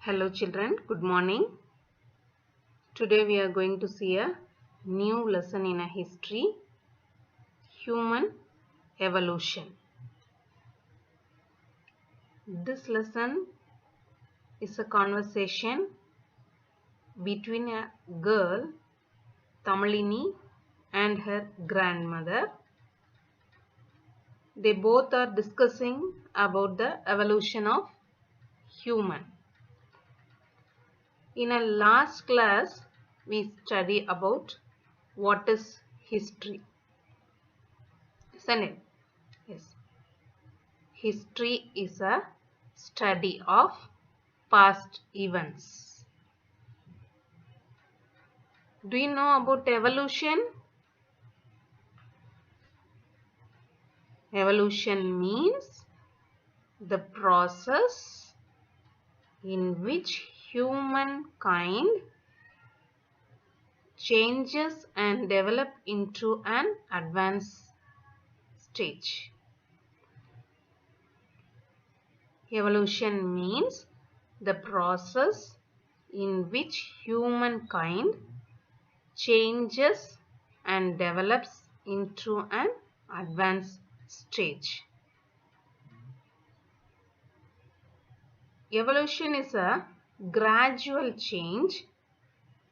Hello children, good morning. Today we are going to see a new lesson in a history, human evolution. This lesson is a conversation between a girl, Tamalini, and her grandmother. They both are discussing about the evolution of human. In a last class, we study about what is history. Isn't it? Yes. History is a study of past events. Do you know about evolution? Evolution means the process in which humankind changes and develop into an advanced stage. Evolution means the process in which humankind changes and develops into an advanced stage. Evolution is a gradual change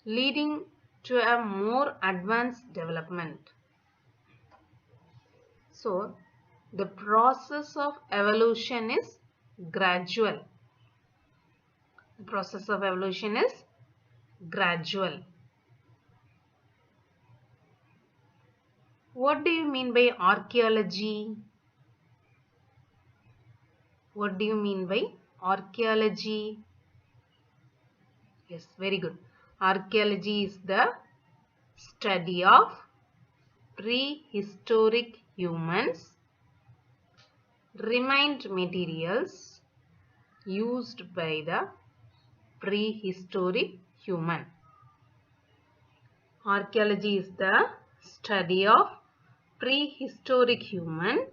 leading to a more advanced development. So, the process of evolution is gradual. The process of evolution is gradual. What do you mean by archaeology? What do you mean by archaeology? Yes, very good. Archaeology is the study of prehistoric humans, remained materials used by the prehistoric human. Archaeology is the study of prehistoric human,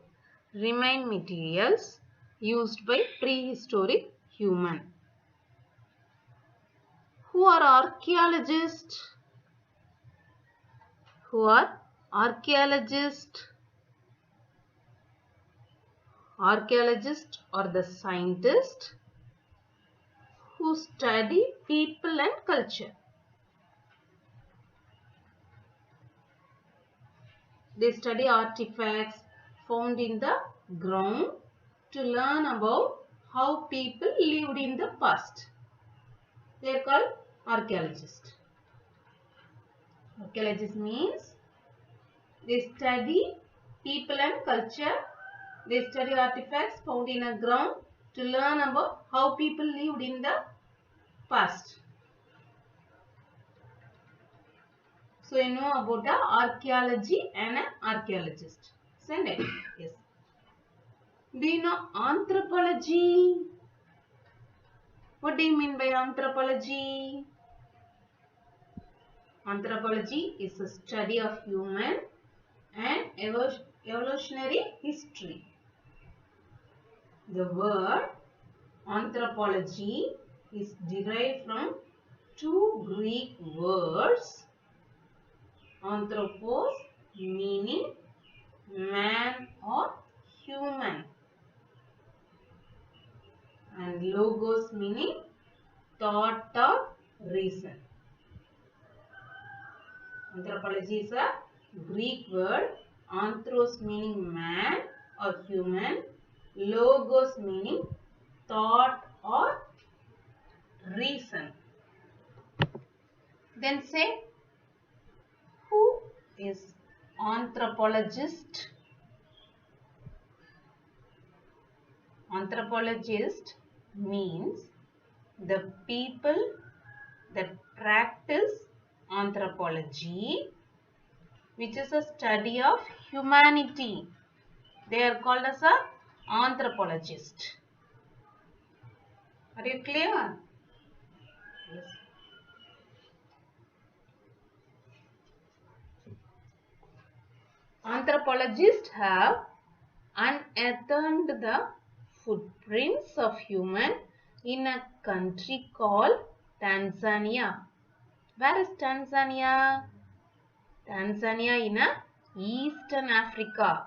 remained materials used by prehistoric human. Who are archaeologists? Who are archaeologists? Archaeologists are the scientists who study people and culture. They study artifacts found in the ground to learn about how people lived in the past. They are called archaeologists. Archaeologist means they study people and culture. They study artifacts found in a ground to learn about how people lived in the past. So you know about the archaeology and an archaeologist. Isn't it? Yes. Do you know anthropology? What do you mean by anthropology? Anthropology is a study of human and evolutionary history. The word anthropology is derived from two Greek words. Anthropos meaning man or human, and logos meaning thought or reason. Anthropology is a Greek word. Anthros meaning man or human, logos meaning thought or reason. Then say, who is anthropologist? Anthropologist means the people that practice anthropology, which is a study of humanity. They are called as a anthropologist. Are you clear? Yes. Anthropologists have unearthed the footprints of human in a country called Tanzania. Where is Tanzania? Tanzania in Eastern Africa.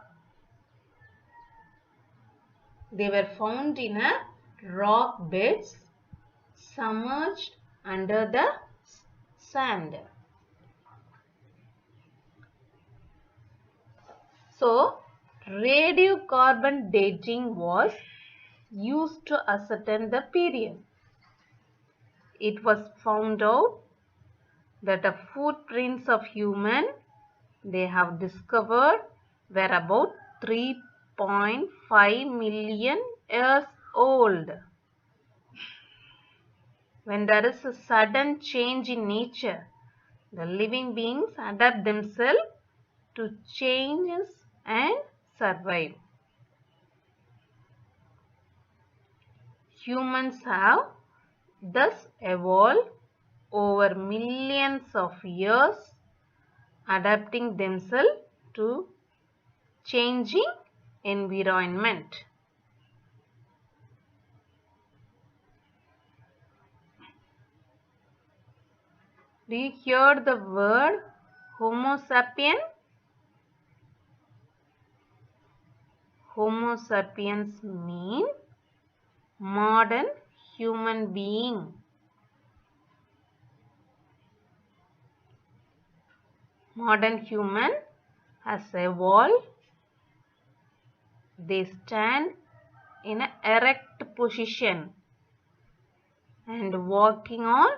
They were found in a rock beds submerged under the sand. So, radiocarbon dating was used to ascertain the period. It was found out that the footprints of human they have discovered were about 3.5 million years old. When there is a sudden change in nature, the living beings adapt themselves to changes and survive. Humans have thus evolved over millions of years, adapting themselves to changing environment. Do you hear the word Homo sapien? Homo sapiens mean modern human being. Modern human has evolved. They stand in an erect position and walking on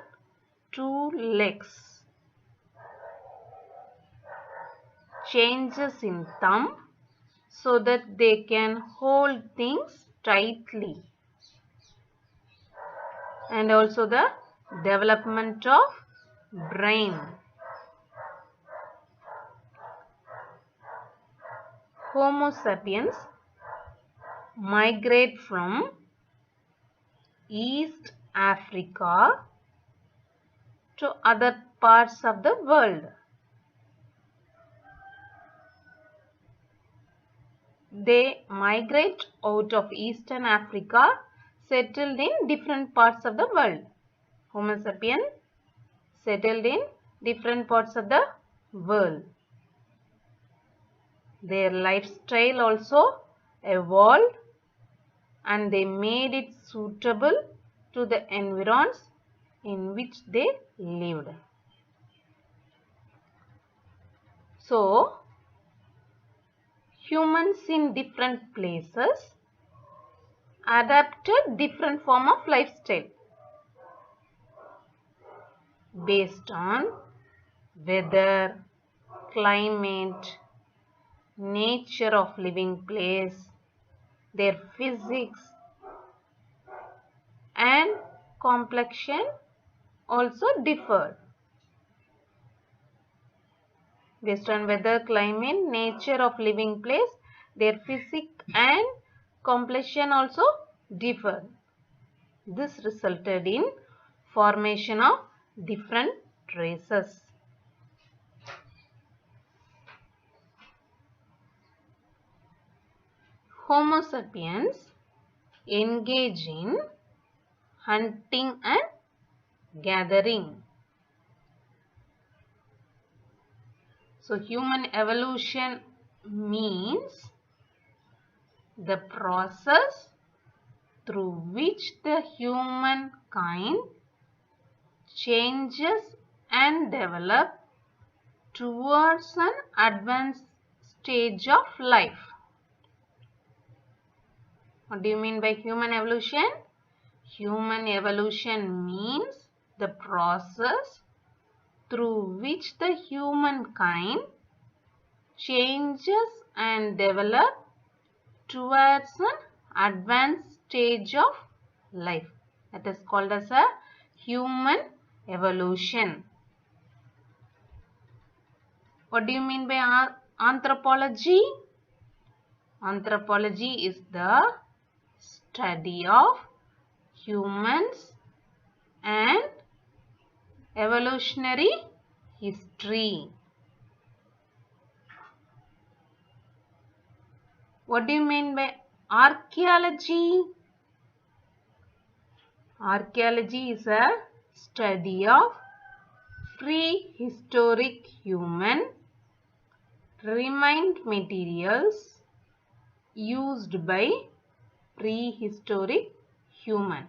two legs. Changes in thumb so that they can hold things tightly. And also the development of brain. Homo sapiens migrate from East Africa to other parts of the world. They migrate out of Eastern Africa, settled in different parts of the world. Homo sapiens settled in different parts of the world. Their lifestyle also evolved and they made it suitable to the environs in which they lived. So, humans in different places adapted different form of lifestyle based on weather, climate, nature of living place, their physics and complexion also differed. Based on weather, climate, nature of living place, their physics and complexion also differed. This resulted in formation of different races. Homo sapiens engage in hunting and gathering. So, human evolution means the process through which the humankind changes and develops towards an advanced stage of life. What do you mean by human evolution? Human evolution means the process through which the humankind changes and develops towards an advanced stage of life. That is called as a human evolution. What do you mean by anthropology? Anthropology is the study of humans and evolutionary history. What do you mean by archaeology? Archaeology is a study of prehistoric human remained materials used by prehistoric human.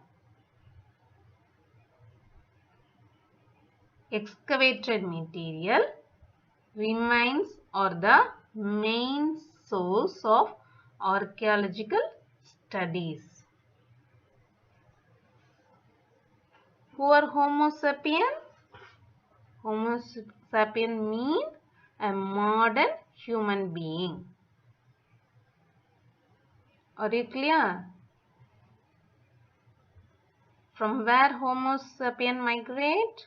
Excavated material remains are the main source of archaeological studies. Who are Homo sapien? Homo sapien means a modern human being. Are you clear? From where Homo sapien migrate?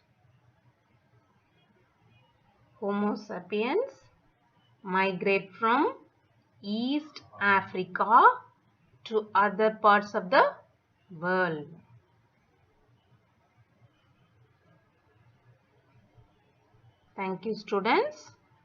Homo sapiens migrate from East Africa to other parts of the world. Thank you, students.